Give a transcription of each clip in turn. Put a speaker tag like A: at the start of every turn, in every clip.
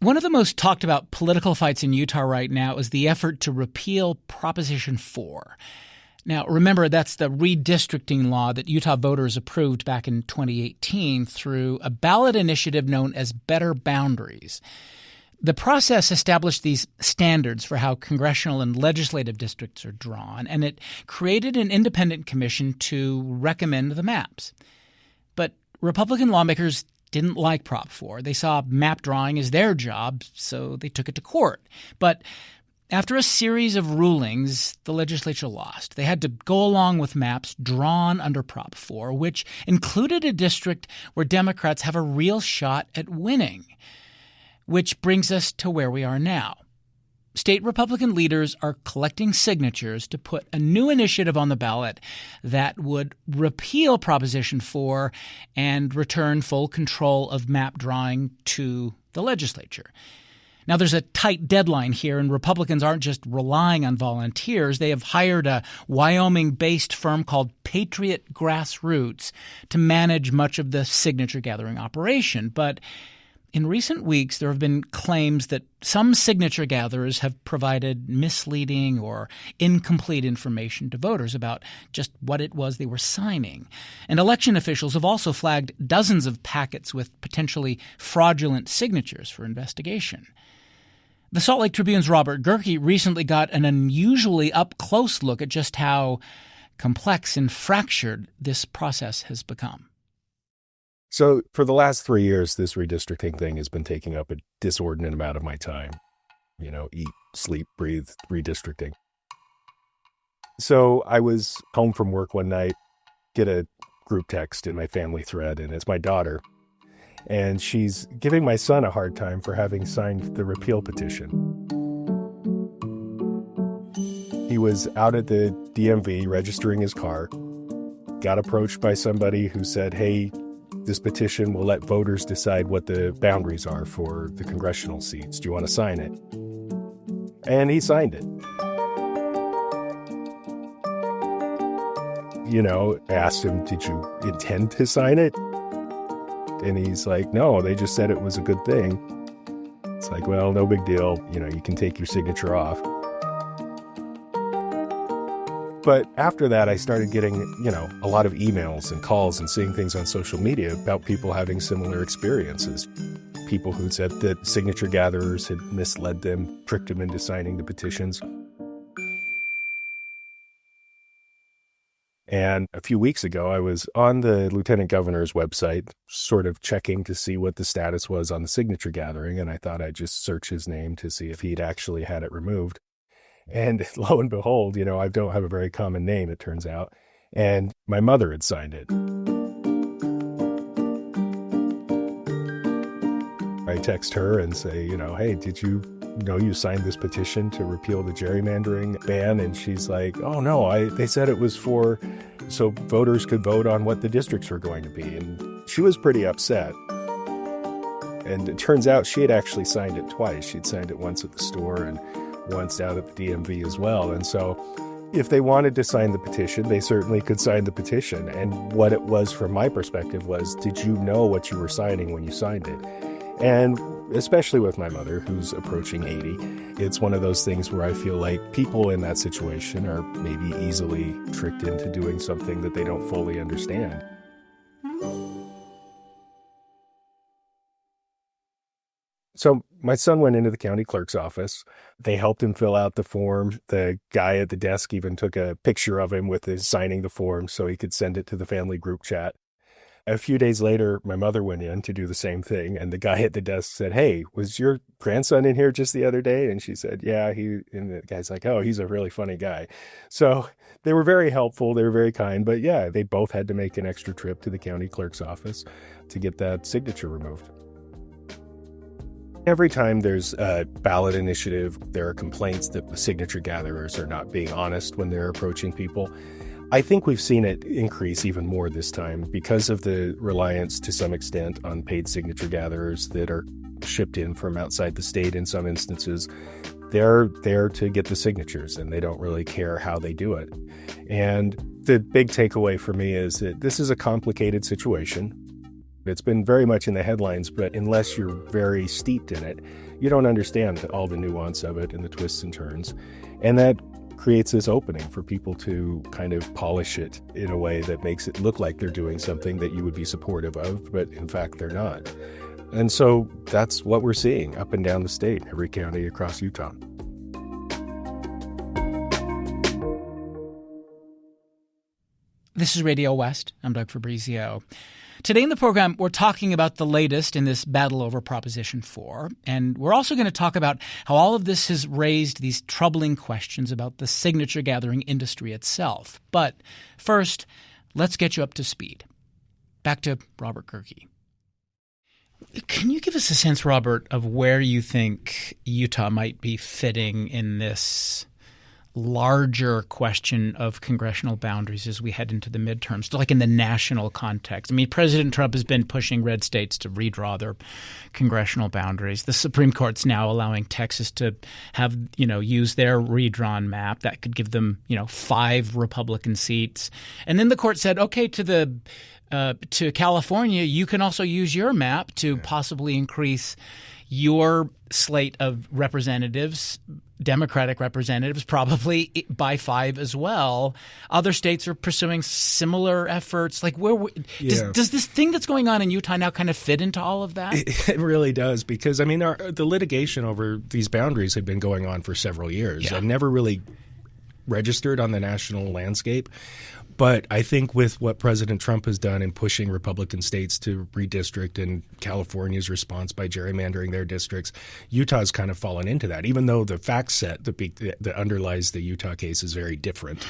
A: One of the most talked about political fights in Utah right now is the effort to repeal Proposition 4. Now, remember, that's the redistricting law that Utah voters approved back in 2018 through a ballot initiative known as Better Boundaries. The process established these standards for how congressional and legislative districts are drawn, and it created an independent commission to recommend the maps. But Republican lawmakers didn't like Prop 4. They saw map drawing as their job, so they took it to court. But after a series of rulings, the legislature lost. They had to go along with maps drawn under Prop 4, which included a district where Democrats have a real shot at winning. Which brings us to where we are now. State Republican leaders are collecting signatures to put a new initiative on the ballot that would repeal Proposition 4 and return full control of map drawing to the legislature. Now, there's a tight deadline here, and Republicans aren't just relying on volunteers. They have hired a Wyoming-based firm called Patriot Grassroots to manage much of the signature-gathering operation. But in recent weeks, there have been claims that some signature gatherers have provided misleading or incomplete information to voters about just what it was they were signing. And election officials have also flagged dozens of packets with potentially fraudulent signatures for investigation. The Salt Lake Tribune's Robert Gehrke recently got an unusually up-close look at just how complex and fractured this process has become.
B: So for the last 3 years, this redistricting thing has been taking up a disordinate amount of my time. Eat, sleep, breathe, redistricting. So I was home from work one night, get a group text in my family thread, and it's my daughter. And she's giving my son a hard time for having signed the repeal petition. He was out at the DMV registering his car, got approached by somebody who said, hey, this petition will let voters decide what the boundaries are for the congressional seats. Do you want to sign it? And he signed it. Asked him, did you intend to sign it? And he's like, no, they just said it was a good thing. It's like, well, no big deal. You can take your signature off. But after that, I started getting, a lot of emails and calls and seeing things on social media about people having similar experiences. People who said that signature gatherers had misled them, tricked them into signing the petitions. And a few weeks ago, I was on the lieutenant governor's website, sort of checking to see what the status was on the signature gathering. And I thought I'd just search his name to see if he'd actually had it removed. And lo and behold, I don't have a very common name, it turns out. And my mother had signed it. I text her and say, hey, did you know you signed this petition to repeal the gerrymandering ban? And she's like, oh, no, they said it was so voters could vote on what the districts were going to be. And she was pretty upset. And it turns out she had actually signed it twice. She'd signed it once at the store and once out at the DMV as well. And so if they wanted to sign the petition, they certainly could sign the petition. And what it was from my perspective was, did you know what you were signing when you signed it? And especially with my mother, who's approaching 80, it's one of those things where I feel like people in that situation are maybe easily tricked into doing something that they don't fully understand. So my son went into the county clerk's office. They helped him fill out the form. The guy at the desk even took a picture of him with his signing the form so he could send it to the family group chat. A few days later, my mother went in to do the same thing. And the guy at the desk said, hey, was your grandson in here just the other day? And she said, yeah, and the guy's like, oh, he's a really funny guy. So they were very helpful. They were very kind. But yeah, they both had to make an extra trip to the county clerk's office to get that signature removed. Every time there's a ballot initiative, there are complaints that the signature gatherers are not being honest when they're approaching people. I think we've seen it increase even more this time because of the reliance to some extent on paid signature gatherers that are shipped in from outside the state in some instances. They're there to get the signatures and they don't really care how they do it. And the big takeaway for me is that this is a complicated situation. It's been very much in the headlines, but unless you're very steeped in it, you don't understand all the nuance of it and the twists and turns. And that creates this opening for people to kind of polish it in a way that makes it look like they're doing something that you would be supportive of, but in fact they're not. And so that's what we're seeing up and down the state, every county across Utah.
A: This is Radio West. I'm Doug Fabrizio. Today in the program, we're talking about the latest in this battle over Proposition 4, and we're also going to talk about how all of this has raised these troubling questions about the signature gathering industry itself. But first, let's get you up to speed. Back to Robert Gehrke. Can you give us a sense, Robert, of where you think Utah might be fitting in this larger question of congressional boundaries as we head into the midterms, like in the national context? I mean, President Trump has been pushing red states to redraw their congressional boundaries. The Supreme Court's now allowing Texas to have, use their redrawn map. That could give them, 5 Republican seats. And then the court said, okay, to California, you can also use your map to possibly increase your slate of representatives, Democratic representatives, probably by 5 as well. Other states are pursuing similar efforts. Like, does this thing that's going on in Utah now kind of fit into all of that?
B: It really does, because, the litigation over these boundaries had been going on for several years and never really registered on the national landscape. But I think with what President Trump has done in pushing Republican states to redistrict and California's response by gerrymandering their districts, Utah's kind of fallen into that, even though the fact set that underlies the Utah case is very different.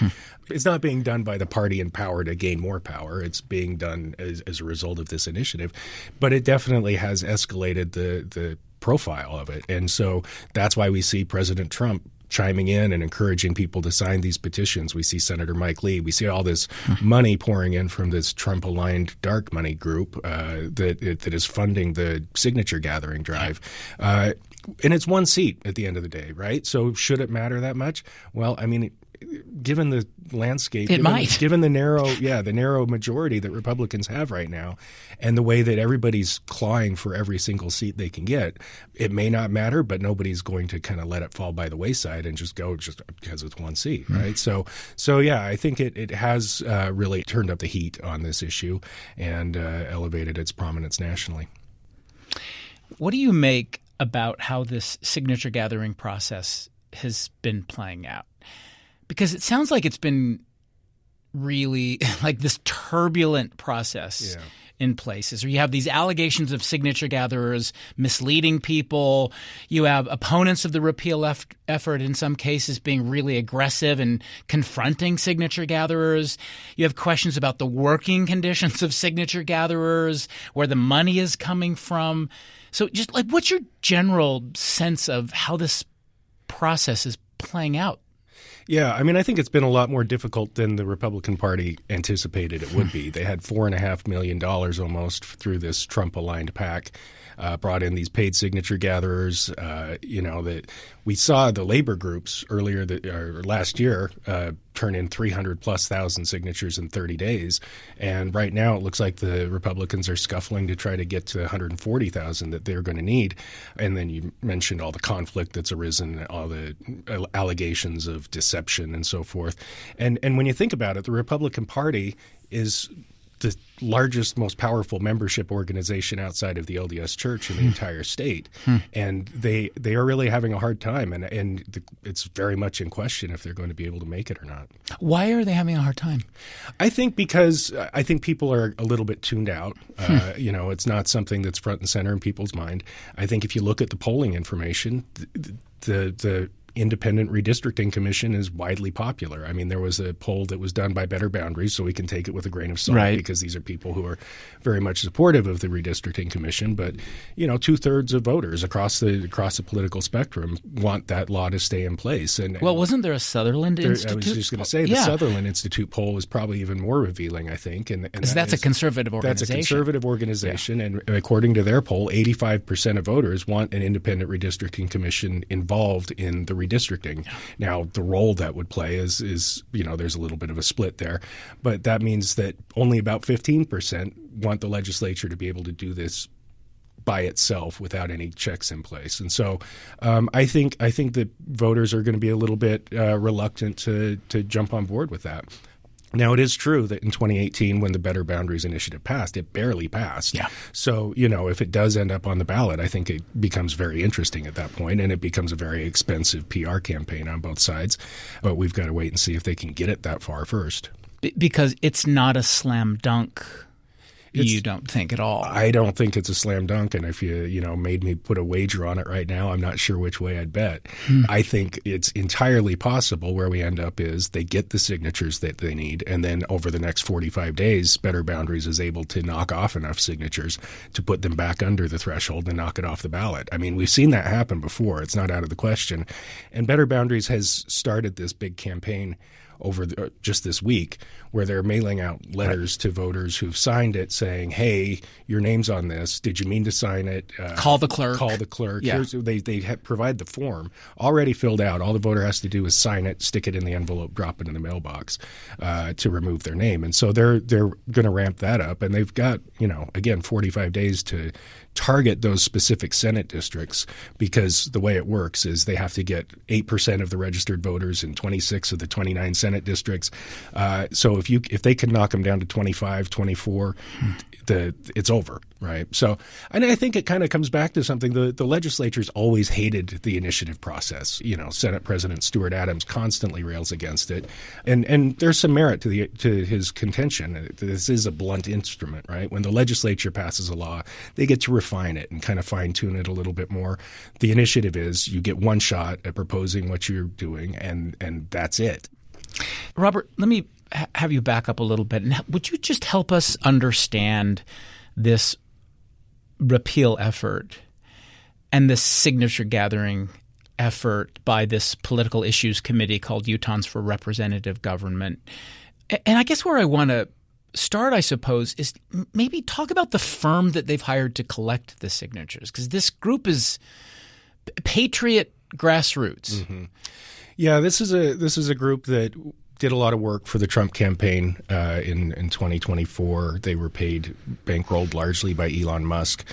B: It's not being done by the party in power to gain more power. It's being done as a result of this initiative. But it definitely has escalated the profile of it. And so that's why we see President Trump chiming in and encouraging people to sign these petitions. We see Senator Mike Lee. We see all this money pouring in from this Trump-aligned dark money group that is funding the signature gathering drive. And it's 1 seat at the end of the day, right? So should it matter that much? Well, given the landscape, given the narrow majority that Republicans have right now, and the way that everybody's clawing for every single seat they can get, it may not matter, but nobody's going to kind of let it fall by the wayside and just go just because it's 1 seat, right? So I think it has really turned up the heat on this issue and elevated its prominence nationally.
A: What do you make about how this signature gathering process has been playing out? Because it sounds like it's been really like this turbulent process in places where you have these allegations of signature gatherers misleading people. You have opponents of the repeal effort in some cases being really aggressive and confronting signature gatherers. You have questions about the working conditions of signature gatherers, where the money is coming from. So just like, what's your general sense of how this process is playing out?
B: Yeah, I think it's been a lot more difficult than the Republican Party anticipated it would be. They had $4.5 million almost through this Trump-aligned PAC, brought in these paid signature gatherers. That we saw the labor groups last year turn in 300,000+ signatures in 30 days. And right now it looks like the Republicans are scuffling to try to get to 140,000 that they're going to need. And then you mentioned all the conflict that's arisen, all the allegations of deception and so forth. And when you think about it, the Republican Party is the largest, most powerful membership organization outside of the LDS Church in the entire state. And they are really having a hard time. And it's very much in question if they're going to be able to make it or not.
A: Why are they having a hard time?
B: I think because people are a little bit tuned out. It's not something that's front and center in people's mind. I think if you look at the polling information, the Independent Redistricting Commission is widely popular. There was a poll that was done by Better Boundaries, so we can take it with a grain of salt, because these are people who are very much supportive of the Redistricting Commission. But 2/3 of voters across the political spectrum want that law to stay in place. And
A: wasn't there a Sutherland Institute?
B: I was just going to say the Sutherland Institute poll is probably even more revealing, I think.
A: Because that's a conservative organization.
B: That's a conservative organization, and according to their poll, 85% of voters want an independent redistricting commission involved in the redistricting. Now, the role that would play is there's a little bit of a split there, but that means that only about 15% want the legislature to be able to do this by itself without any checks in place. And so I think that voters are going to be a little bit reluctant to jump on board with that. Now, it is true that in 2018, when the Better Boundaries Initiative passed, it barely passed.
A: Yeah.
B: So, if it does end up on the ballot, I think it becomes very interesting at that point, and it becomes a very expensive PR campaign on both sides. But we've got to wait and see if they can get it that far first.
A: Because it's not a slam dunk. You don't think at all?
B: I don't think it's a slam dunk, and if you made me put a wager on it right now, I'm not sure which way I'd bet. I think it's entirely possible where we end up is they get the signatures that they need, and then over the next 45 days, Better Boundaries is able to knock off enough signatures to put them back under the threshold and knock it off the ballot. I mean, we've seen that happen before. It's not out of the question. And Better Boundaries has started this big campaign over just this week where they're mailing out letters to voters who've signed it saying, hey, your name's on this. Did you mean to sign it?
A: Call the clerk.
B: Call the clerk.
A: Yeah.
B: They provide the form already filled out. All the voter has to do is sign it, stick it in the envelope, drop it in the mailbox to remove their name. And so they're going to ramp that up. And they've got, again, 45 days to target those specific Senate districts, because the way it works is they have to get 8% of the registered voters in 26 of the 29 Senate districts. So if they can knock them down to 25, 24, it's over, right? So, and I think it kind of comes back to something. The legislature's always hated the initiative process. Senate President Stuart Adams constantly rails against it, and there's some merit to his contention. This is a blunt instrument, right? When the legislature passes a law, they get to refine it and kind of fine tune it a little bit more. The initiative is you get one shot at proposing what you're doing, and that's it.
A: Robert, let me have you back up a little bit. And would you just help us understand this repeal effort and this signature gathering effort by this political issues committee called Utahns for Representative Government? And I guess where I want to start, I suppose, is maybe talk about the firm that they've hired to collect the signatures, because this group is Patriot Grassroots.
B: Mm-hmm. Yeah, this is a group that did a lot of work for the Trump campaign in 2024. They were bankrolled largely by Elon Musk.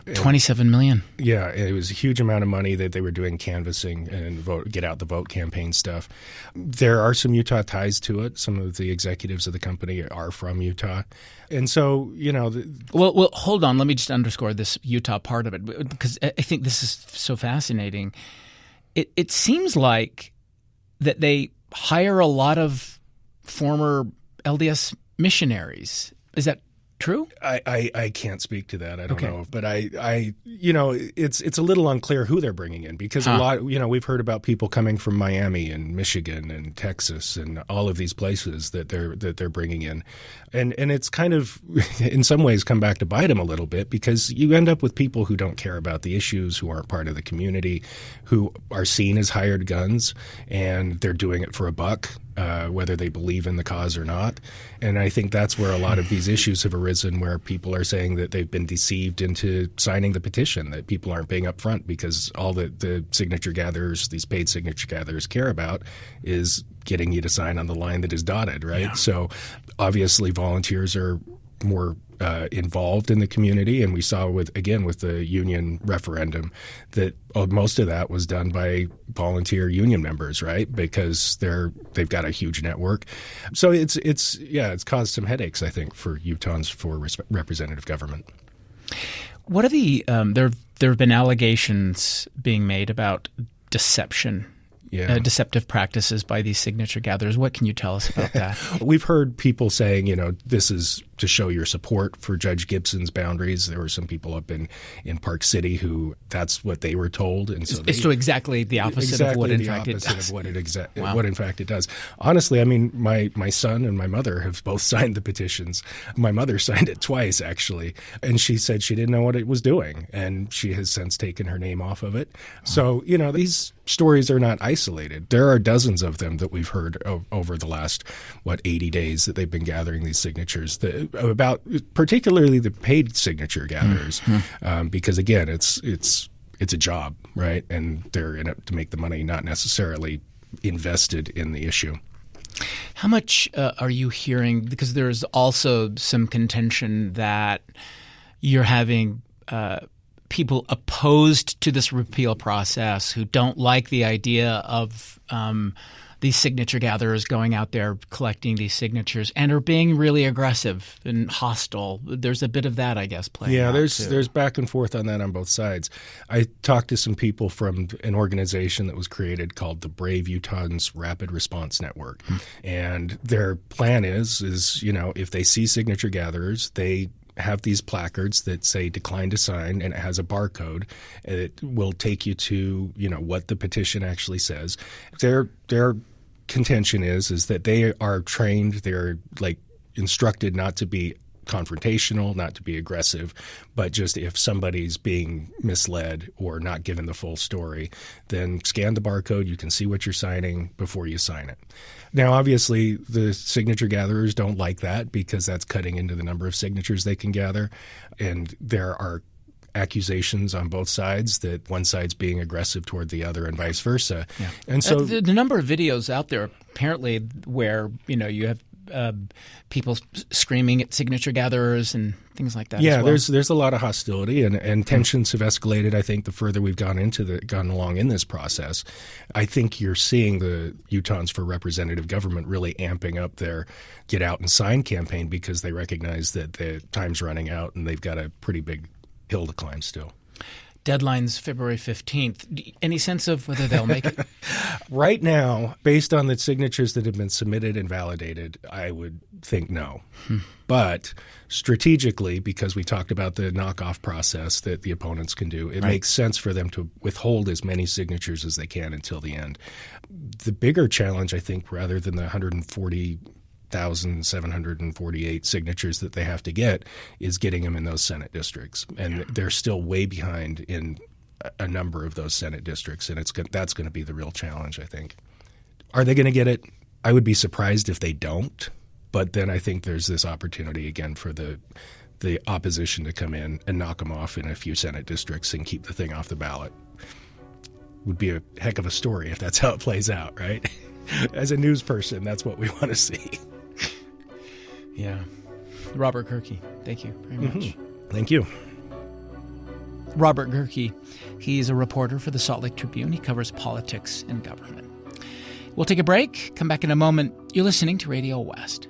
A: $27 million.
B: Yeah, it was a huge amount of money that they were doing canvassing and get out the vote campaign stuff. There are some Utah ties to it. Some of the executives of the company are from Utah. And so,
A: Well, hold on. Let me just underscore this Utah part of it, because I think this is so fascinating. It seems like that they hire a lot of former LDS missionaries. Is that true?
B: I can't speak to that. I don't know. But it's a little unclear who they're bringing in, because a lot, we've heard about people coming from Miami and Michigan and Texas and all of these places that they're bringing in. And it's kind of, in some ways, come back to bite them a little bit, because you end up with people who don't care about the issues, who aren't part of the community, who are seen as hired guns, and they're doing it for a buck, whether they believe in the cause or not. And I think that's where a lot of these issues have arisen, where people are saying that they've been deceived into signing the petition, that people aren't being upfront, because all the signature gatherers, these paid signature gatherers, care about is getting you to sign on the line that is dotted, right? Yeah. So obviously volunteers are more involved in the community, and we saw with the union referendum that most of that was done by volunteer union members, right? Because they've got a huge network. So it's caused some headaches, I think, for Utahns for representative government.
A: What are the there have been allegations being made about deception?
B: Yeah.
A: Deceptive practices by these signature gatherers. What can you tell us about that?
B: We've heard people saying, this is to show your support for Judge Gibson's boundaries. There were some people up in Park City who that's what they were told, and so
A: it's exactly the opposite of what in fact it does.
B: What in fact it does. Honestly, I mean, my son and my mother have both signed the petitions. My mother signed it twice, actually, and she said she didn't know what it was doing, and she has since taken her name off of it. So these stories are not isolated. There are dozens of them that we've heard over the last 80 days that they've been gathering these signatures about particularly the paid signature gatherers, because again, it's it's a job, right? And they're in it to make the money, not necessarily invested in the issue.
A: How much are you hearing? Because there's also some contention that you're having people opposed to this repeal process who don't like the idea of these signature gatherers going out there collecting these signatures and are being really aggressive and hostile. There's a bit of that, I guess, playing out.
B: Yeah, there's back and forth on that on both sides. I talked to some people from an organization that was created called the Brave Utahns Rapid Response Network. And their plan is, if they see signature gatherers, they have these placards that say decline to sign, and it has a barcode. It will take you to, what the petition actually says. Their contention is that they are trained, they're instructed not to be confrontational, not to be aggressive, but just if somebody's being misled or not given the full story, then scan the barcode. You can see what you're signing before you sign it. Now, obviously, the signature gatherers don't like that because that's cutting into the number of signatures they can gather. And there are accusations on both sides that one side's being aggressive toward the other and vice versa. Yeah. And so
A: the number of videos out there apparently where, you have people screaming at signature gatherers and things like that.
B: Yeah,
A: as well.
B: there's a lot of hostility and tensions have escalated. I think the further we've gone along in this process, I think you're seeing the Utahns for Representative Government really amping up their get out and sign campaign because they recognize that the time's running out and they've got a pretty big hill to climb still.
A: Deadline's February 15th. Any sense of whether they'll make it?
B: Right now, based on the signatures that have been submitted and validated, I would think no. But strategically, because we talked about the knockoff process that the opponents can do, it makes sense for them to withhold as many signatures as they can until the end. The bigger challenge, I think, rather than the 140,748 signatures that they have to get, is getting them in those Senate districts. And they're still way behind in a number of those Senate districts, and that's going to be the real challenge, I think. Are they going to get it? I would be surprised if they don't, but then I think there's this opportunity again for the opposition to come in and knock them off in a few Senate districts and keep the thing off the ballot. Would be a heck of a story if that's how it plays out, right? As a news person, that's what we want to see.
A: Yeah. Robert Gehrke, thank you very much.
B: Thank you.
A: Robert Gehrke, he's a reporter for the Salt Lake Tribune. He covers politics and government. We'll take a break, come back in a moment. You're listening to Radio West.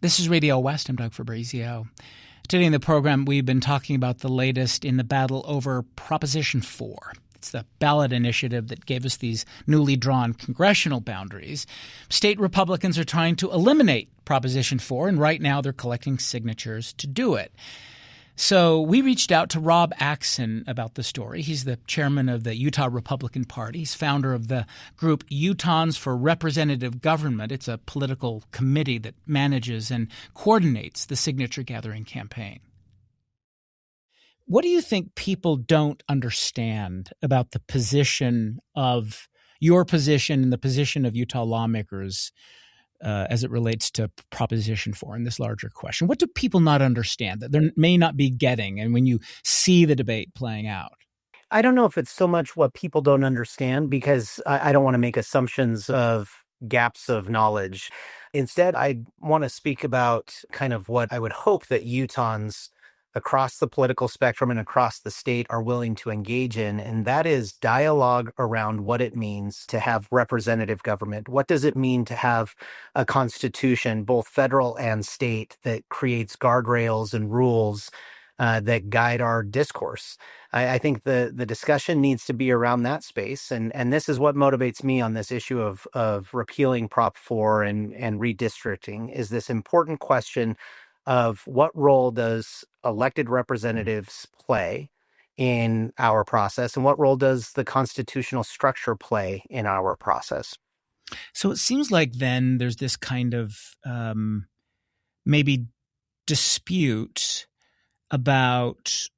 A: This is Radio West. I'm Doug Fabrizio. Today in the program, we've been talking about the latest in the battle over Proposition 4. It's the ballot initiative that gave us these newly drawn congressional boundaries. State Republicans are trying to eliminate Proposition 4, and right now they're collecting signatures to do it. So we reached out to Rob Axson about the story. He's the chairman of the Utah Republican Party. He's founder of the group Utahns for Representative Government. It's a political committee that manages and coordinates the signature gathering campaign. What do you think people don't understand about the position of your position and the position of Utah lawmakers as it relates to Proposition 4 in this larger question? What do people not understand that they may not be getting, and when you see the debate playing out?
C: I don't know if it's so much what people don't understand, because I don't want to make assumptions of gaps of knowledge. Instead, I want to speak about kind of what I would hope that Utahns across the political spectrum and across the state are willing to engage in, and that is dialogue around what it means to have representative government. What does it mean to have a constitution, both federal and state, that creates guardrails and rules that guide our discourse? I think the discussion needs to be around that space, and this is what motivates me on this issue of repealing Prop 4 and redistricting, is this important question of what role does elected representatives play in our process, and what role does the constitutional structure play in our process?
A: So it seems like then there's this kind of maybe dispute about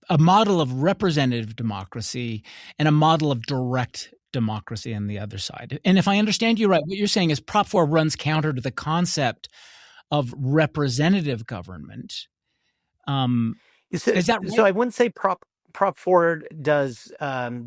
A: a model of representative democracy and a model of direct democracy on the other side. And if I understand you right, what you're saying is Prop 4 runs counter to the concept of representative government. Is that right?
C: So I wouldn't say Prop 4 does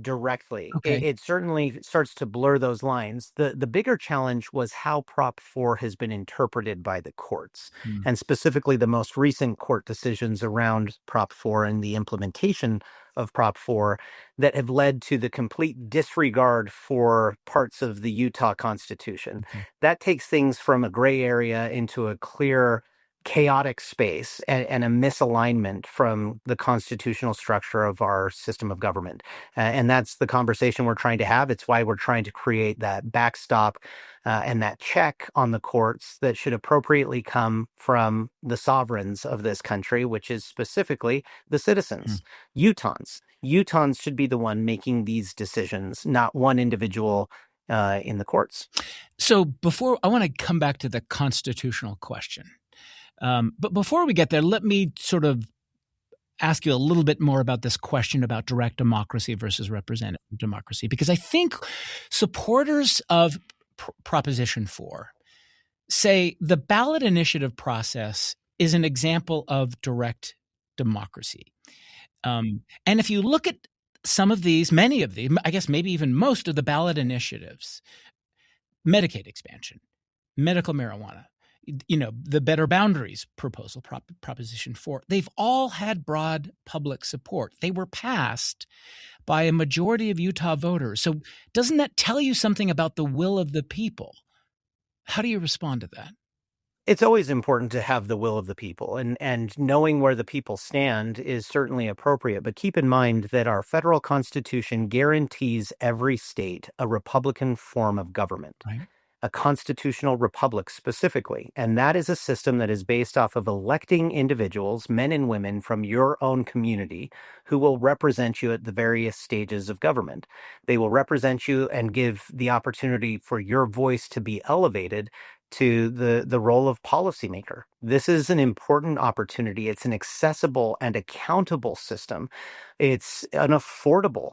C: directly.
A: Okay.
C: It certainly starts to blur those lines. The bigger challenge was how Prop 4 has been interpreted by the courts, and specifically the most recent court decisions around Prop 4 and the implementation of Prop 4 that have led to the complete disregard for parts of the Utah Constitution.
A: Okay.
C: That takes things from a gray area into a clear chaotic space and a misalignment from the constitutional structure of our system of government. And that's the conversation we're trying to have. It's why we're trying to create that backstop and that check on the courts that should appropriately come from the sovereigns of this country, which is specifically the citizens, Utahns. Utahns should be the one making these decisions, not one individual in the courts.
A: So before I want to come back to the constitutional question. But before we get there, let me sort of ask you a little bit more about this question about direct democracy versus representative democracy, because I think supporters of Proposition 4 say the ballot initiative process is an example of direct democracy. And if you look at some of these, many of these, I guess maybe even most of the ballot initiatives, Medicaid expansion, medical marijuana, the Better Boundaries proposal, Proposition 4, they've all had broad public support. They were passed by a majority of Utah voters. So doesn't that tell you something about the will of the people? How do you respond to that?
C: It's always important to have the will of the people, and knowing where the people stand is certainly appropriate. But keep in mind that our federal constitution guarantees every state a Republican form of government.
A: Right.
C: A constitutional republic specifically. And that is a system that is based off of electing individuals, men and women from your own community, who will represent you at the various stages of government. They will represent you and give the opportunity for your voice to be elevated to the role of policymaker. This is an important opportunity. It's an accessible and accountable system. It's an affordable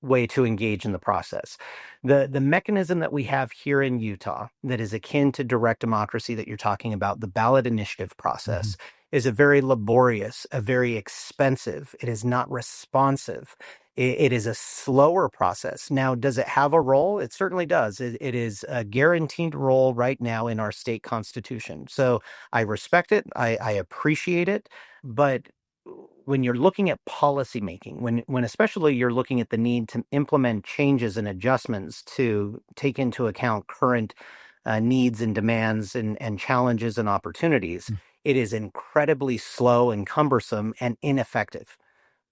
C: way to engage in the process. The mechanism that we have here in Utah that is akin to direct democracy that you're talking about, the ballot initiative process, is a very laborious, a very expensive. It is not responsive. It is a slower process. Now, does it have a role? It certainly does. It is a guaranteed role right now in our state constitution. So I respect it. I appreciate it. But when you're looking at policymaking, when especially you're looking at the need to implement changes and adjustments to take into account current needs and demands and challenges and opportunities, it is incredibly slow and cumbersome and ineffective.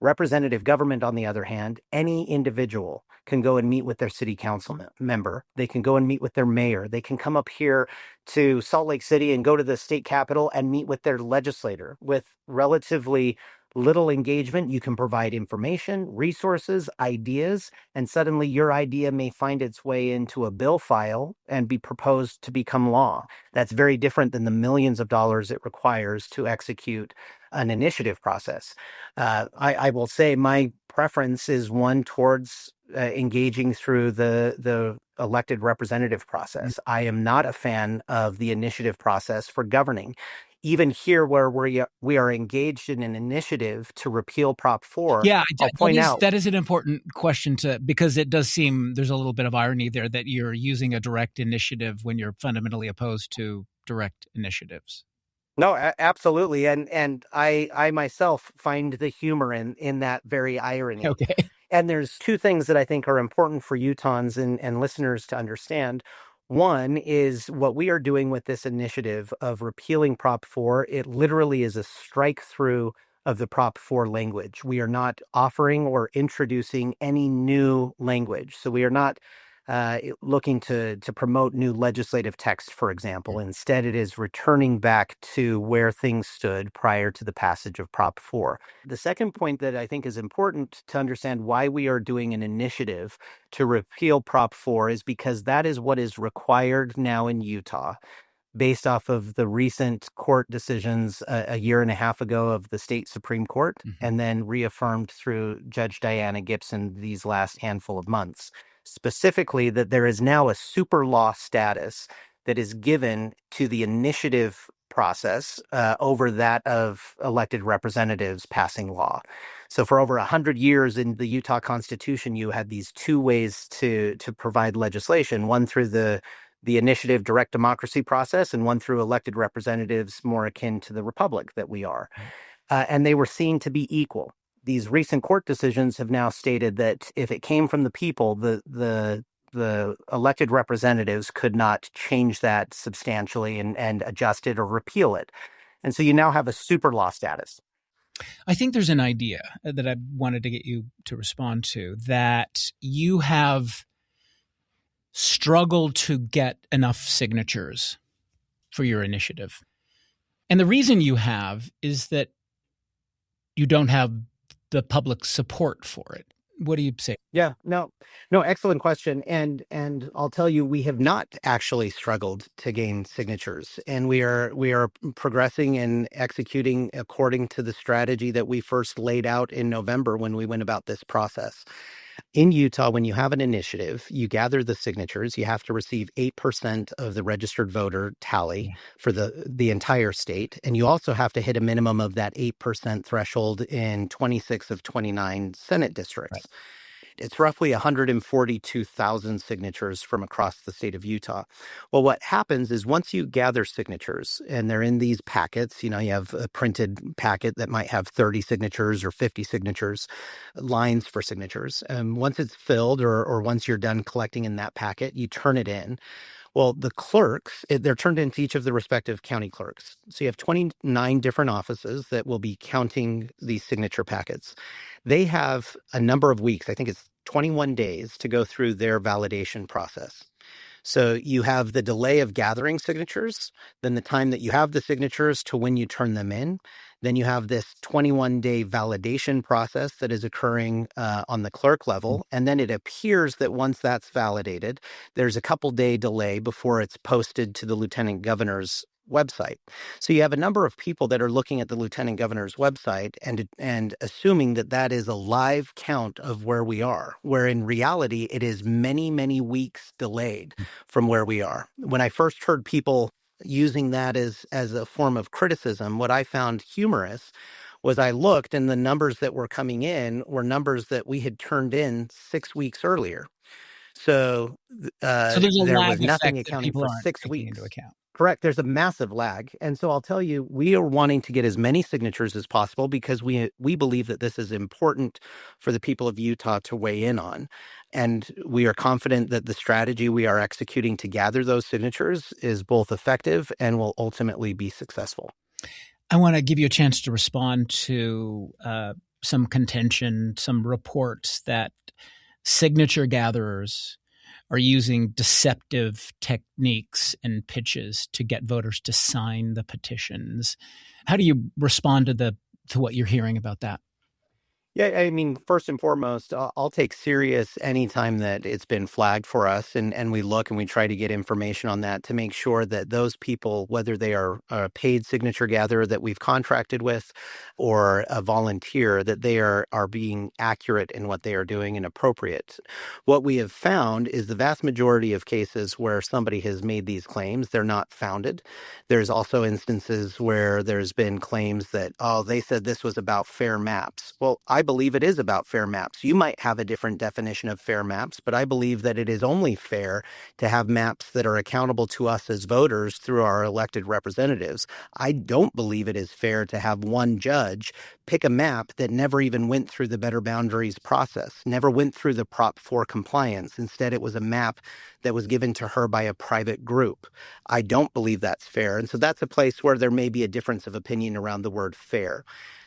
C: Representative government, on the other hand, any individual can go and meet with their city council member. They can go and meet with their mayor. They can come up here to Salt Lake City and go to the state capitol and meet with their legislator. With relatively little engagement, you can provide information, resources, ideas, and suddenly your idea may find its way into a bill file and be proposed to become law. That's very different than the millions of dollars it requires to execute an initiative process. I will say my preference is one towards engaging through the elected representative process. I am not a fan of the initiative process for governing. Even here, where we are engaged in an initiative to repeal Prop 4, I'll point out
A: that is an important question because it does seem there's a little bit of irony there that you're using a direct initiative when you're fundamentally opposed to direct initiatives.
C: No, absolutely. And I myself find the humor in that very irony.
A: Okay.
C: And there's two things that I think are important for Utahns and listeners to understand. One is what we are doing with this initiative of repealing Prop 4. It literally is a strike through of the Prop 4 language. We are not offering or introducing any new language. So we are not looking to promote new legislative text, for example. Instead, it is returning back to where things stood prior to the passage of Prop 4. The second point that I think is important to understand why we are doing an initiative to repeal Prop 4 is because that is what is required now in Utah. based off of the recent court decisions a year and a half ago of the state Supreme Court, and then reaffirmed through Judge Diana Gibson these last handful of months. Specifically, that there is now a super law status that is given to the initiative process over that of elected representatives passing law. So for over 100 years in the Utah Constitution, you had these two ways to provide legislation, one through the initiative direct democracy process and one through elected representatives more akin to the republic that we are. And they were seen to be equal. These recent court decisions have now stated that if it came from the people, the elected representatives could not change that substantially and adjust it or repeal it. And so you now have a super law status.
A: I think there's an idea that I wanted to get you to respond to, that you have struggled to get enough signatures for your initiative. And the reason you have is that you don't have the public support for it. What do you say?
C: Yeah, no, excellent question. And I'll tell you, we have not actually struggled to gain signatures, and we are progressing and executing according to the strategy that we first laid out in November when we went about this process. In Utah, when you have an initiative, you gather the signatures. You have to receive 8% of the registered voter tally for the entire state. And you also have to hit a minimum of that 8% threshold in 26 of 29 Senate districts. Right. It's roughly 142,000 signatures from across the state of Utah. Well, what happens is once you gather signatures and they're in these packets, you have a printed packet that might have 30 signatures or 50 signatures, lines for signatures. Once it's filled or once you're done collecting in that packet, you turn it in. Well, the clerks, they're turned into each of the respective county clerks. So you have 29 different offices that will be counting these signature packets. They have a number of weeks, I think it's 21 days, to go through their validation process. So you have the delay of gathering signatures, then the time that you have the signatures to when you turn them in. Then you have this 21-day validation process that is occurring on the clerk level. And then it appears that once that's validated, there's a couple-day delay before it's posted to the lieutenant governor's website. So you have a number of people that are looking at the lieutenant governor's website and assuming that that is a live count of where we are, where in reality it is many, many weeks delayed from where we are. When I first heard people using that as a form of criticism, what I found humorous was I looked and the numbers that were coming in were numbers that we had turned in 6 weeks earlier. So
A: there's a
C: there
A: lag
C: was nothing
A: effect that
C: accounting
A: people
C: for
A: aren't
C: 6
A: taking
C: weeks.
A: into account.
C: Correct. There's a massive lag. And so I'll tell you, we are wanting to get as many signatures as possible because we believe that this is important for the people of Utah to weigh in on. And we are confident that the strategy we are executing to gather those signatures is both effective and will ultimately be successful.
A: I want to give you a chance to respond to some contention, some reports that signature gatherers are using deceptive techniques and pitches to get voters to sign the petitions. How do you respond to what you're hearing about that?
C: Yeah, I mean, first and foremost, I'll take serious anytime that it's been flagged for us and we look and we try to get information on that to make sure that those people, whether they are a paid signature gatherer that we've contracted with or a volunteer, that they are being accurate in what they are doing and appropriate. What we have found is the vast majority of cases where somebody has made these claims, they're not founded. There's also instances where there's been claims that, they said this was about fair maps. Well, I believe it is about fair maps. You might have a different definition of fair maps, but I believe that it is only fair to have maps that are accountable to us as voters through our elected representatives. I don't believe it is fair to have one judge pick a map that never even went through the Better Boundaries process, never went through the Prop 4 compliance. Instead, it was a map that was given to her by a private group. I don't believe that's fair. And so that's a place where there may be a difference of opinion around the word fair.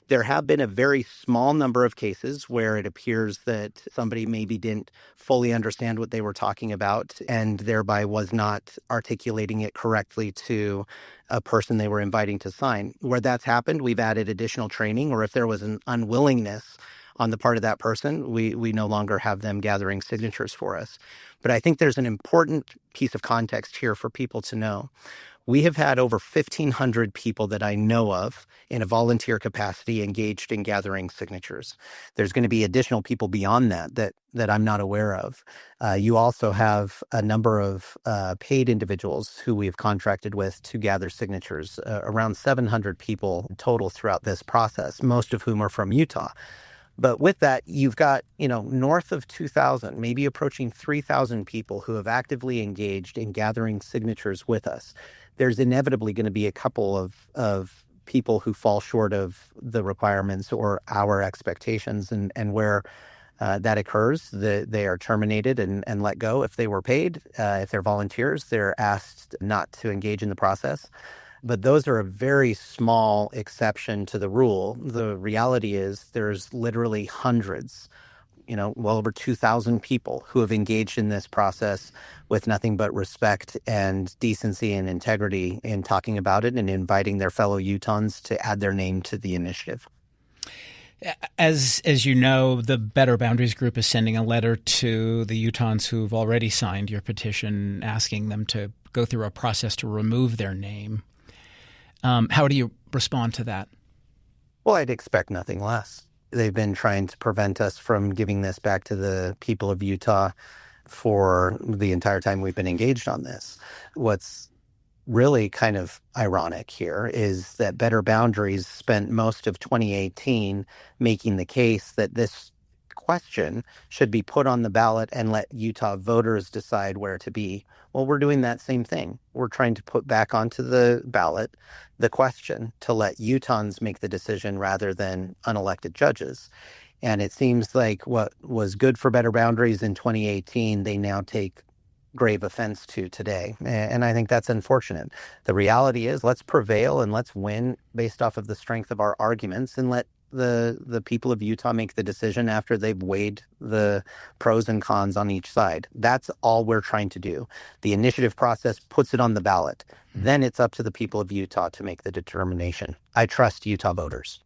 C: There have been a very small number of cases where it appears that somebody maybe didn't fully understand what they were talking about and thereby was not articulating it correctly to a person they were inviting to sign. Where that's happened, we've added additional training, or if there was an unwillingness on the part of that person, we no longer have them gathering signatures for us. But I think there's an important piece of context here for people to know. We have had over 1,500 people that I know of in a volunteer capacity engaged in gathering signatures. There's going to be additional people beyond that I'm not aware of. You also have a number of paid individuals who we've contracted with to gather signatures, around 700 people total throughout this process, most of whom are from Utah. But with that, you've got, north of 2,000, maybe approaching 3,000 people who have actively engaged in gathering signatures with us. There's inevitably going to be a couple of people who fall short of the requirements or our expectations, and where that occurs, they are terminated and let go. If they were paid, if they're volunteers, they're asked not to engage in the process. But those are a very small exception to the rule. The reality is there's literally hundreds, well over 2,000 people who have engaged in this process with nothing but respect and decency and integrity in talking about it and inviting their fellow Utahns to add their name to the initiative.
A: As you know, the Better Boundaries Group is sending a letter to the Utahns who've already signed your petition, asking them to go through a process to remove their name. How do you respond to that?
C: Well, I'd expect nothing less. They've been trying to prevent us from giving this back to the people of Utah for the entire time we've been engaged on this. What's really kind of ironic here is that Better Boundaries spent most of 2018 making the case that this question should be put on the ballot and let Utah voters decide where to be. Well, we're doing that same thing. We're trying to put back onto the ballot the question to let Utahns make the decision rather than unelected judges. And it seems like what was good for Better Boundaries in 2018, they now take grave offense to today. And I think that's unfortunate. The reality is, let's prevail and let's win based off of the strength of our arguments, and let the people of Utah make the decision after they've weighed the pros and cons on each side. That's all we're trying to do. The initiative process puts it on the ballot. Then it's up to the people of Utah to make the determination. I trust Utah voters.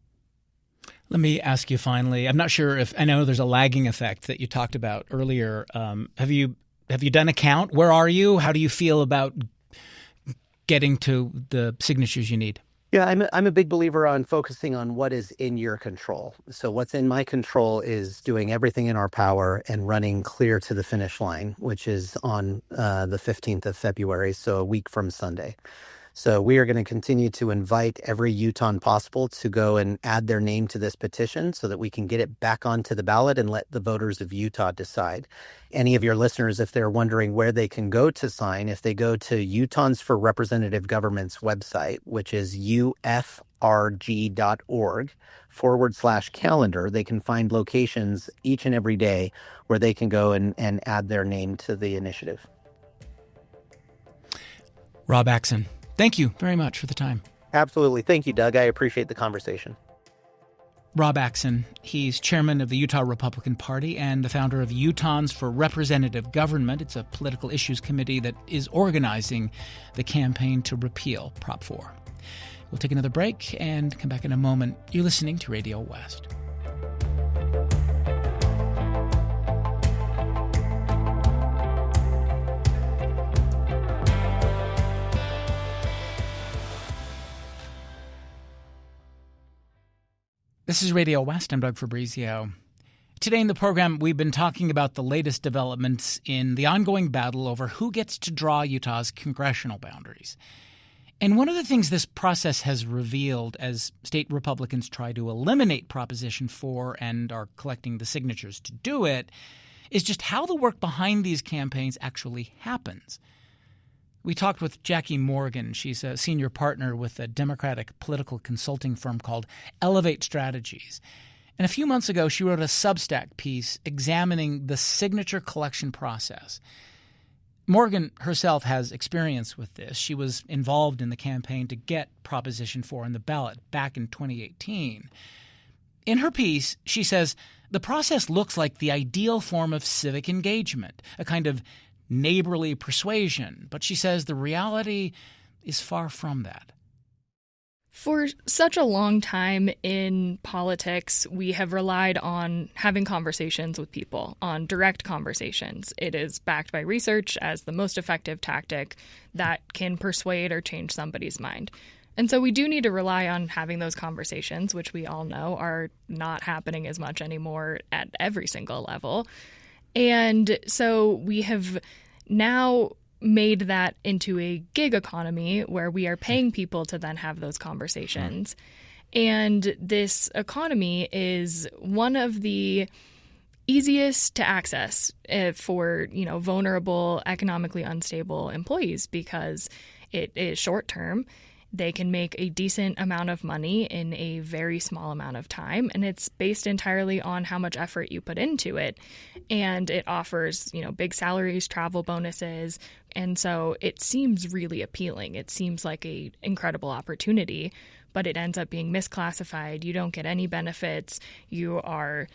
A: Let me ask you finally, I'm not sure if, I know there's a lagging effect that you talked about earlier. Have you done a count? Where are you? How do you feel about getting to the signatures you need?
C: Yeah, I'm a big believer on focusing on what is in your control. So what's in my control is doing everything in our power and running clear to the finish line, which is on the 15th of February, so a week from Sunday. So we are going to continue to invite every Utahn possible to go and add their name to this petition so that we can get it back onto the ballot and let the voters of Utah decide. Any of your listeners, if they're wondering where they can go to sign, if they go to Utahns for Representative Government's website, which is ufrg.org/calendar, they can find locations each and every day where they can go and add their name to the initiative.
A: Rob Axson, thank you very much for the time.
C: Absolutely. Thank you, Doug. I appreciate the conversation.
A: Rob Axson, he's chairman of the Utah Republican Party and the founder of Utahns for Representative Government. It's a political issues committee that is organizing the campaign to repeal Prop 4. We'll take another break and come back in a moment. You're listening to Radio West. This is Radio West. I'm Doug Fabrizio. Today in the program, we've been talking about the latest developments in the ongoing battle over who gets to draw Utah's congressional boundaries. And one of the things this process has revealed as state Republicans try to eliminate Proposition 4 and are collecting the signatures to do it is just how the work behind these campaigns actually happens. We talked with Jackie Morgan. She's a senior partner with a Democratic political consulting firm called Elevate Strategies. And a few months ago, she wrote a Substack piece examining the signature collection process. Morgan herself has experience with this. She was involved in the campaign to get Proposition 4 on the ballot back in 2018. In her piece, she says the process looks like the ideal form of civic engagement, a kind of neighborly persuasion, but she says the reality is far from that.
D: For such a long time in politics, we have relied on having conversations with people, on direct conversations. It is backed by research as the most effective tactic that can persuade or change somebody's mind. And so we do need to rely on having those conversations, which we all know are not happening as much anymore at every single level. And so we have now made that into a gig economy where we are paying people to then have those conversations. And this economy is one of the easiest to access for, vulnerable, economically unstable employees because it is short term. They can make a decent amount of money in a very small amount of time, and it's based entirely on how much effort you put into it. And it offers, big salaries, travel bonuses, and so it seems really appealing. It seems like an incredible opportunity, but it ends up being misclassified. You don't get any benefits. You are,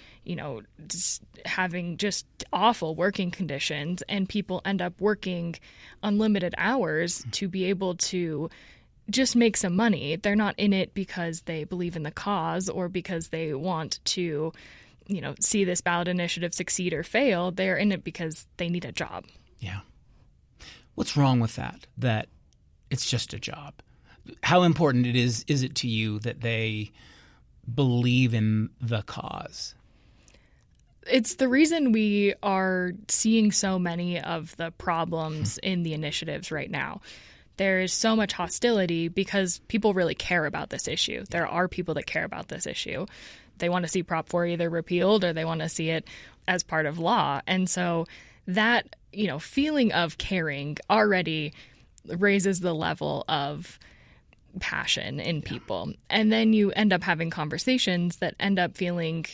D: just having just awful working conditions, and people end up working unlimited hours to be able to just make some money. They're not in it because they believe in the cause or because they want to, see this ballot initiative succeed or fail. They're in it because they need a job.
A: Yeah. What's wrong with that? That it's just a job? How important is it to you that they believe in the cause?
D: It's the reason we are seeing so many of the problems in the initiatives right now. There is so much hostility because people really care about this issue. There are people that care about this issue. They want to see Prop 4 either repealed or they want to see it as part of law. And so that, feeling of caring already raises the level of passion in people. And then you end up having conversations that end up feeling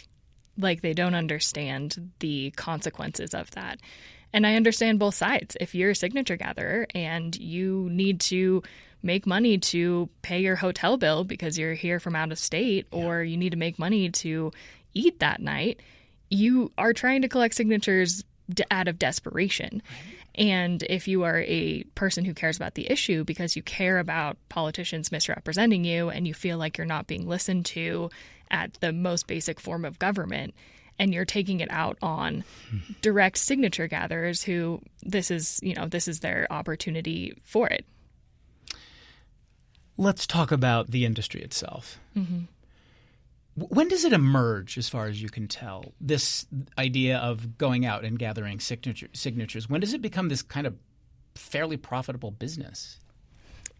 D: like they don't understand the consequences of that. And I understand both sides. If you're a signature gatherer and you need to make money to pay your hotel bill because you're here from out of state, or you need to make money to eat that night, you are trying to collect signatures out of desperation. And if you are a person who cares about the issue because you care about politicians misrepresenting you and you feel like you're not being listened to at the most basic form of government, and you're taking it out on direct signature gatherers who this is their opportunity for it.
A: Let's talk about the industry itself. Mm-hmm. When does it emerge, as far as you can tell, this idea of going out and gathering signatures? When does it become this kind of fairly profitable business?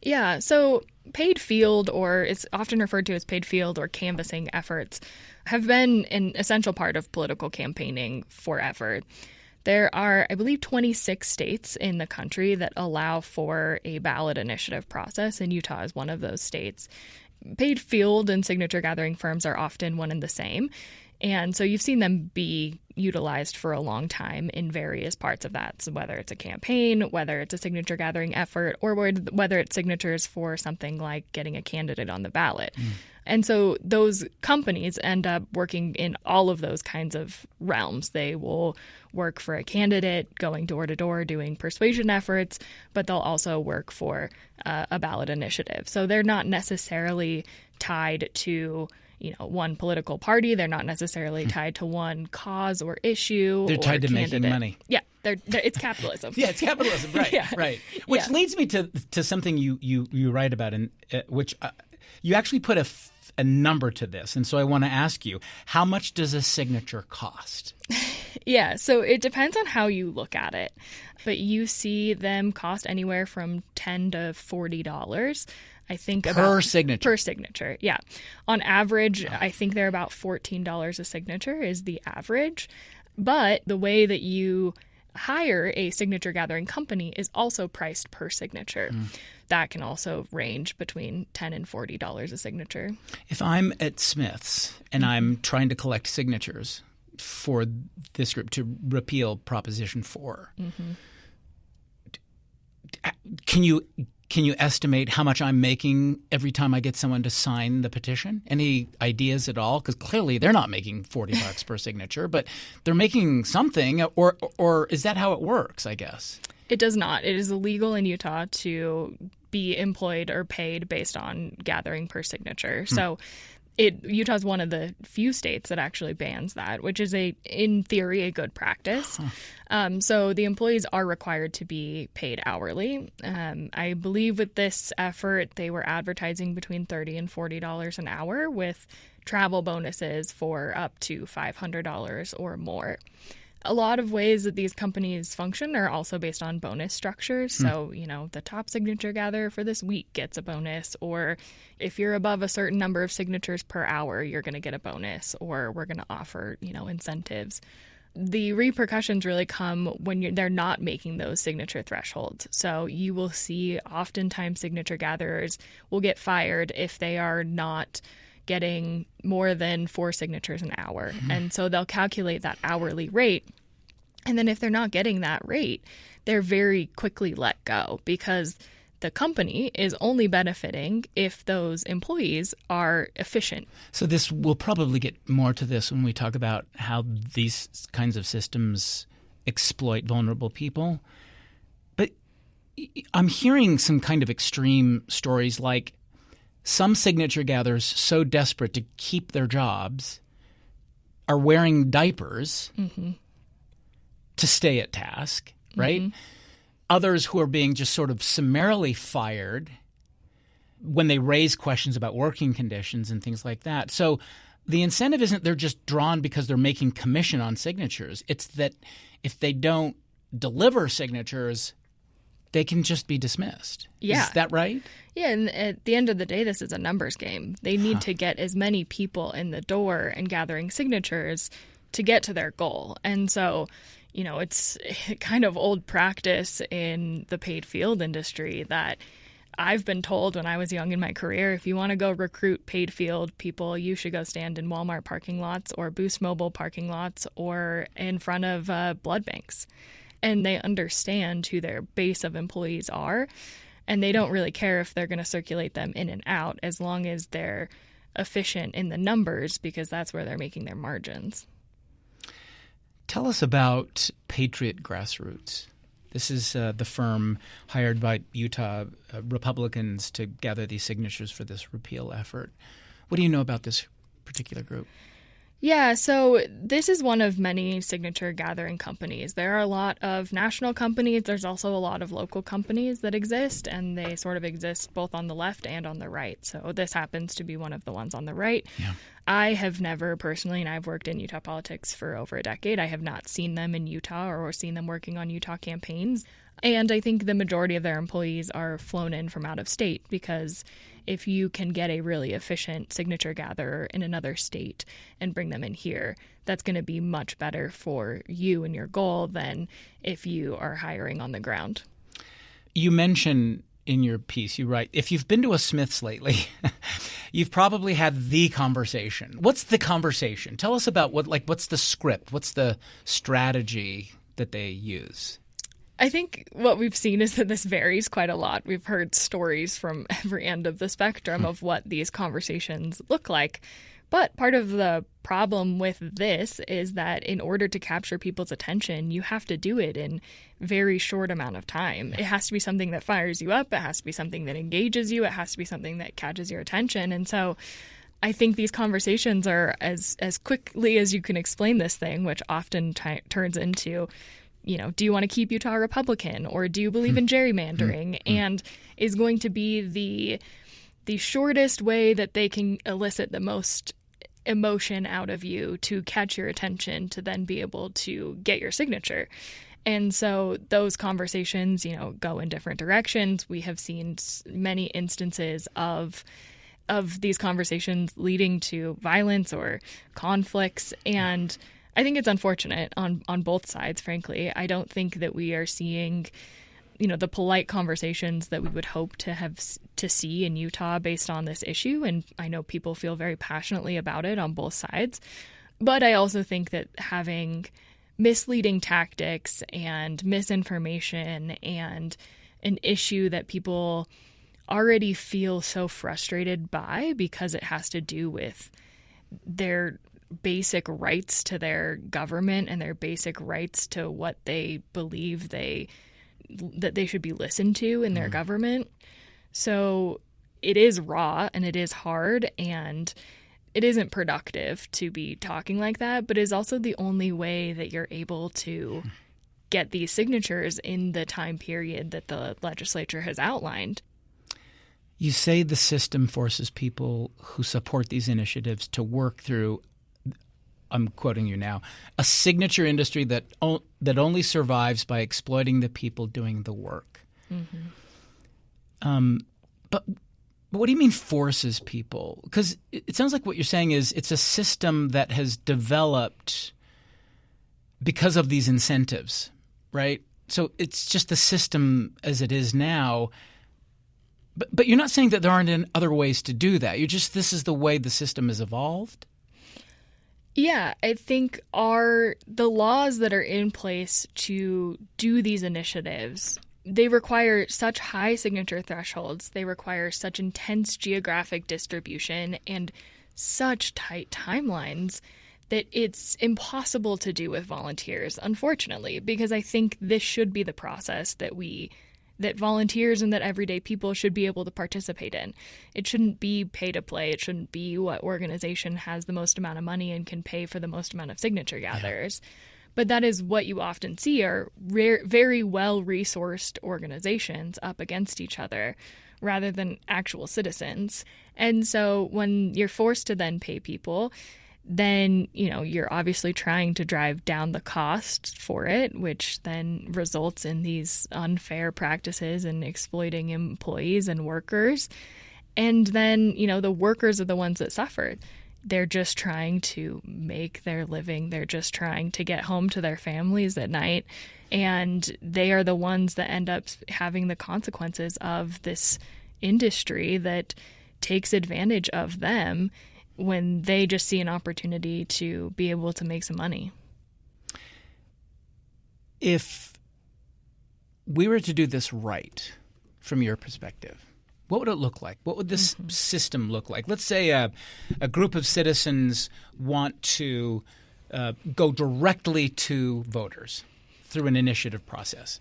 D: Yeah, so paid field, or it's often referred to as paid field or canvassing efforts, have been an essential part of political campaigning forever. There are, I believe, 26 states in the country that allow for a ballot initiative process, and Utah is one of those states. Paid field and signature gathering firms are often one and the same. And so you've seen them be utilized for a long time in various parts of that. So whether it's a campaign, whether it's a signature gathering effort, or whether it's signatures for something like getting a candidate on the ballot. And so those companies end up working in all of those kinds of realms. They will work for a candidate, going door to door, doing persuasion efforts, but they'll also work for a ballot initiative. So they're not necessarily tied to one political party. They're not necessarily tied to one cause or issue.
A: They're tied to
D: candidate.
A: making money.
D: Yeah, it's capitalism.
A: Yeah, it's capitalism. Right,
D: Yeah.
A: Right. Which leads me to something you write about, in which you actually put a number to this. And so I want to ask you, how much does a signature cost?
D: Yeah, so it depends on how you look at it. But you see them cost anywhere from $10 to $40. I think
A: per signature,
D: yeah. On average, I think they're about $14 a signature is the average. But the way that you hire a signature gathering company is also priced per signature. That can also range between $10 and $40 a signature.
A: If I'm at Smith's and I'm trying to collect signatures for this group to repeal Proposition 4, can you estimate how much I'm making every time I get someone to sign the petition? Any ideas at all? Because clearly they're not making $40 per signature, but they're making something. Or is that how it works, I guess?
D: It does not. It is illegal in Utah to be employed or paid based on gathering per signature. So Utah's one of the few states that actually bans that, which is in theory, a good practice. So the employees are required to be paid hourly. I believe with this effort, they were advertising between $30 and $40 an hour with travel bonuses for up to $500 or more. A lot of ways that these companies function are also based on bonus structures. So, the top signature gatherer for this week gets a bonus, or if you're above a certain number of signatures per hour, you're going to get a bonus, or we're going to offer, incentives. The repercussions really come when they're not making those signature thresholds. So you will see oftentimes signature gatherers will get fired if they are not getting more than 4 signatures an hour. And so they'll calculate that hourly rate. And then if they're not getting that rate, they're very quickly let go because the company is only benefiting if those employees are efficient.
A: So this, we'll probably get more to this when we talk about how these kinds of systems exploit vulnerable people. But I'm hearing some kind of extreme stories like some signature gatherers so desperate to keep their jobs are wearing diapers to stay at task, right? Others who are being just sort of summarily fired when they raise questions about working conditions and things like that. So the incentive isn't they're just drawn because they're making commission on signatures. It's that if they don't deliver signatures, they can just be dismissed.
D: Yeah.
A: Is that right?
D: Yeah, and at the end of the day, this is a numbers game. They need to get as many people in the door and gathering signatures to get to their goal. And so, it's kind of old practice in the paid field industry that I've been told when I was young in my career, if you want to go recruit paid field people, you should go stand in Walmart parking lots or Boost Mobile parking lots or in front of blood banks. And they understand who their base of employees are, and they don't really care if they're going to circulate them in and out as long as they're efficient in the numbers because that's where they're making their margins.
A: Tell us about Patriot Grassroots. This is the firm hired by Utah Republicans to gather these signatures for this repeal effort. What do you know about this particular group?
D: Yeah, so this is one of many signature gathering companies. There are a lot of national companies. There's also a lot of local companies that exist, and they sort of exist both on the left and on the right. So this happens to be one of the ones on the right. Yeah. I have never personally, and I've worked in Utah politics for over a decade, I have not seen them in Utah or seen them working on Utah campaigns. And I think the majority of their employees are flown in from out of state because if you can get a really efficient signature gatherer in another state and bring them in here, that's going to be much better for you and your goal than if you are hiring on the ground.
A: You mention in your piece, you write, if you've been to a Smith's lately, you've probably had the conversation. What's the conversation? Tell us about what's the script? What's the strategy that they use?
D: I think what we've seen is that this varies quite a lot. We've heard stories from every end of the spectrum of what these conversations look like. But part of the problem with this is that in order to capture people's attention, you have to do it in very short amount of time. It has to be something that fires you up. It has to be something that engages you. It has to be something that catches your attention. And so I think these conversations are as quickly as you can explain this thing, which often turns into, do you want to keep Utah Republican or do you believe in gerrymandering? And is going to be the shortest way that they can elicit the most emotion out of you to catch your attention to then be able to get your signature. And so those conversations, go in different directions. We have seen many instances of these conversations leading to violence or conflicts. And I think it's unfortunate on both sides, frankly. I don't think that we are seeing, the polite conversations that we would hope to see in Utah based on this issue. And I know people feel very passionately about it on both sides. But I also think that having misleading tactics and misinformation and an issue that people already feel so frustrated by because it has to do with their basic rights to their government and their basic rights to what they believe that they should be listened to in their government. So it is raw and it is hard and it isn't productive to be talking like that, but is also the only way that you're able to get these signatures in the time period that the legislature has outlined.
A: You say the system forces people who support these initiatives to work through, I'm quoting you now, a signature industry that only survives by exploiting the people doing the work. Mm-hmm. But what do you mean forces people? Because it sounds like what you're saying is it's a system that has developed because of these incentives, right? So it's just the system as it is now. But you're not saying that there aren't other ways to do that. You're just, this is the way the system has evolved?
D: Yeah, I think the laws that are in place to do these initiatives, they require such high signature thresholds, they require such intense geographic distribution and such tight timelines that it's impossible to do with volunteers, unfortunately, because I think this should be the process that volunteers and that everyday people should be able to participate in. It shouldn't be pay to play. It shouldn't be what organization has the most amount of money and can pay for the most amount of signature gatherers. Yeah. But that is what you often see are very well-resourced organizations up against each other rather than actual citizens. And so when you're forced to then pay people, then, you're obviously trying to drive down the cost for it, which then results in these unfair practices and exploiting employees and workers. And then, the workers are the ones that suffer. They're just trying to make their living. They're just trying to get home to their families at night. And they are the ones that end up having the consequences of this industry that takes advantage of them when they just see an opportunity to be able to make some money.
A: If we were to do this right, from your perspective, what would it look like? What would this system look like? Let's say a group of citizens want to go directly to voters through an initiative process,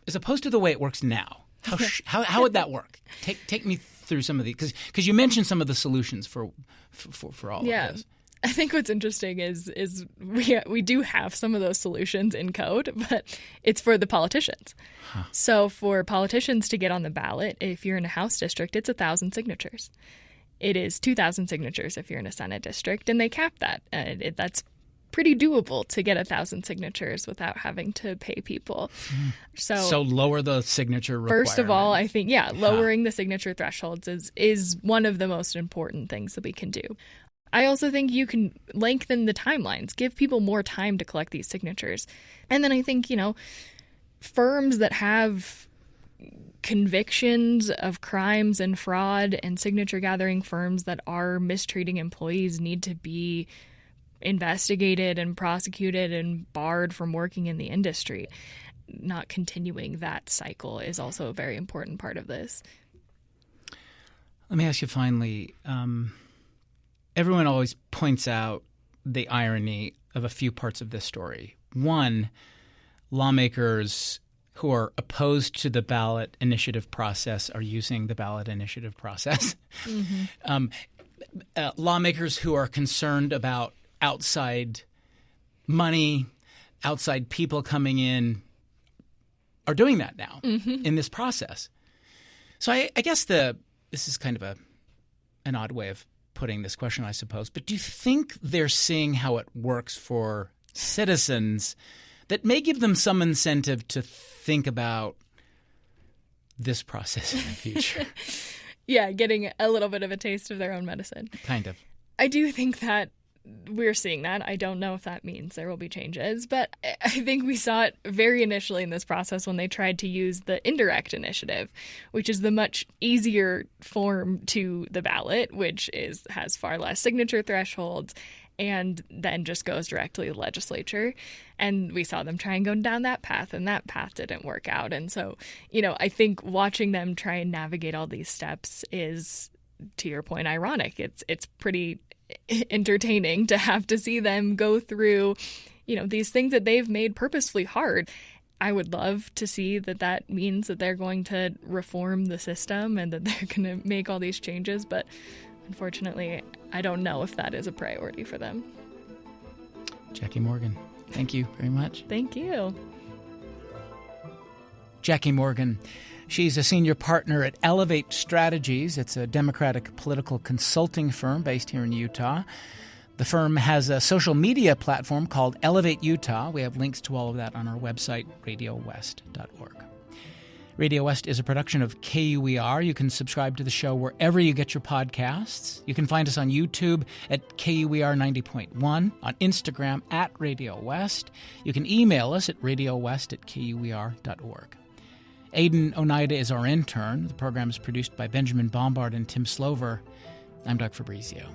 A: as opposed to the way it works now. How would that work? Take me through some of these, because you mentioned some of the solutions for all of this.
D: I think what's interesting is we do have some of those solutions in code, but it's for the politicians. Huh. So for politicians to get on the ballot, if you're in a House district, it's 1,000 signatures. It is 2,000 signatures if you're in a Senate district, and they cap that. That's pretty doable to get 1,000 signatures without having to pay people.
A: So lower the signature requirement.
D: First of all, I think, lowering the signature thresholds is one of the most important things that we can do. I also think you can lengthen the timelines, give people more time to collect these signatures. And then I think, firms that have convictions of crimes and fraud and signature gathering firms that are mistreating employees need to be investigated and prosecuted and barred from working in the industry. Not continuing that cycle is also a very important part of this.
A: Let me ask you finally, everyone always points out the irony of a few parts of this story. One, lawmakers who are opposed to the ballot initiative process are using the ballot initiative process. Mm-hmm. Lawmakers who are concerned about outside money, outside people coming in are doing that now in this process. So I guess this is kind of an odd way of putting this question, I suppose. But do you think they're seeing how it works for citizens that may give them some incentive to think about this process in the future?
D: Yeah, getting a little bit of a taste of their own medicine.
A: Kind of.
D: I do think that we're seeing that. I don't know if that means there will be changes, but I think we saw it very initially in this process when they tried to use the indirect initiative, which is the much easier form to the ballot, which has far less signature thresholds and then just goes directly to the legislature. And we saw them try and go down that path, and that path didn't work out. And so, I think watching them try and navigate all these steps is, to your point, ironic. It's pretty entertaining to have to see them go through, these things that they've made purposefully hard I would love to see that means that they're going to reform the system and that they're going to make all these changes. But unfortunately, I don't know if that is a priority for them.
A: Jackie Morgan, thank you very much.
D: Thank you.
A: Jackie Morgan. She's a senior partner at Elevate Strategies. It's a Democratic political consulting firm based here in Utah. The firm has a social media platform called Elevate Utah. We have links to all of that on our website, radiowest.org. Radio West is a production of KUER. You can subscribe to the show wherever you get your podcasts. You can find us on YouTube at KUER 90.1, on Instagram at Radio West. You can email us at radiowest@kuer.org. Aidan Oneida is our intern. The program is produced by Benjamin Bombard and Tim Slover. I'm Doug Fabrizio.